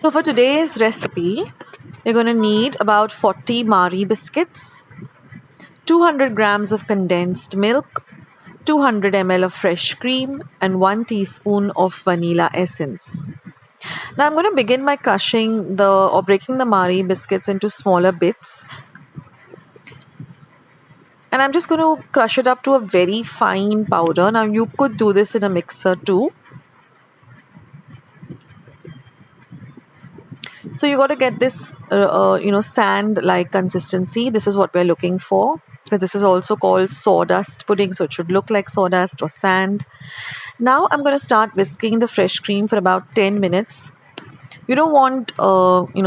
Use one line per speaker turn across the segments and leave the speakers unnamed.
So for today's recipe, you're going to need about 40 Marie biscuits, 200 grams of condensed milk, 200 ml of fresh cream, and 1 teaspoon of vanilla essence. Now I'm going to begin by breaking the Marie biscuits into smaller bits. And I'm just going to crush it up to a very fine powder. Now you could do this in a mixer too. So you got to get this, sand-like consistency. This is what we're looking for, because this is also called sawdust pudding, so it should look like sawdust or sand. Now I'm going to start whisking the fresh cream for about 10 minutes. You don't want,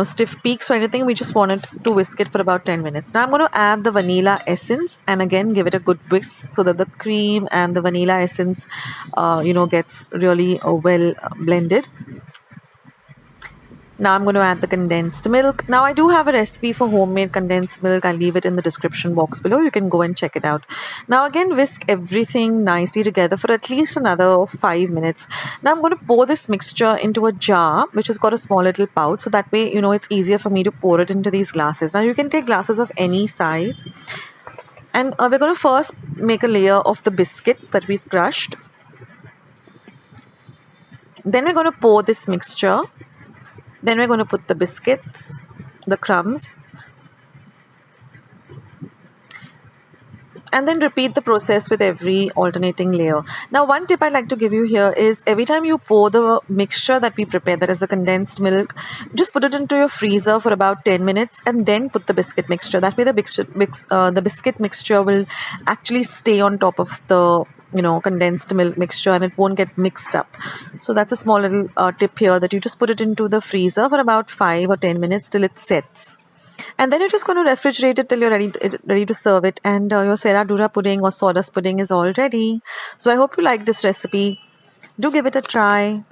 stiff peaks or anything. We just want it to whisk it for about 10 minutes. Now I'm going to add the vanilla essence and again give it a good whisk so that the cream and the vanilla essence, gets really well blended. Now I'm going to add the condensed milk. Now I do have a recipe for homemade condensed milk. I'll leave it in the description box below. You can go and check it out. Now again, whisk everything nicely together for at least another 5 minutes. Now I'm going to pour this mixture into a jar which has got a small little pouch. So that way, it's easier for me to pour it into these glasses. Now you can take glasses of any size. And we're going to first make a layer of the biscuit that we've crushed. Then we're going to pour this mixture. Then we're going to put the biscuits, the crumbs, and then repeat the process with every alternating layer. Now, one tip I'd like to give you here is every time you pour the mixture that we prepare, that is the condensed milk, just put it into your freezer for about 10 minutes and then put the biscuit mixture. That way the biscuit mixture will actually stay on top of the condensed milk mixture and it won't get mixed up. So that's a small little tip here, that you just put it into the freezer for about 5 or 10 minutes till it sets. And then you're just going to refrigerate it till you're ready to serve it. And your SerraDura pudding or sawdust pudding is all ready. So I hope you like this recipe. Do give it a try.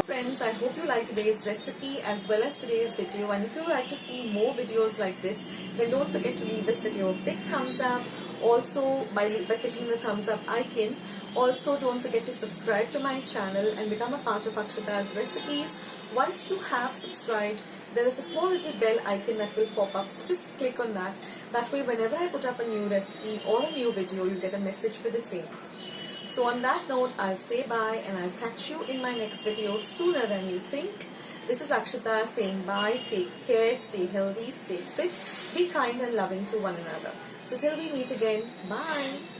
Friends, I hope you liked today's recipe as well as today's video, and if you would like to see more videos like this, then don't forget to leave this video a big thumbs up. Also, by clicking the thumbs up icon. Also, don't forget to subscribe to my channel and become a part of Akshita's recipes. Once you have subscribed, there is a small little bell icon that will pop up, so just click on that. That way, whenever I put up a new recipe or a new video, you get a message for the same. So on that note, I'll say bye and I'll catch you in my next video sooner than you think. This is Akshita saying bye, take care, stay healthy, stay fit, be kind and loving to one another. So till we meet again, bye.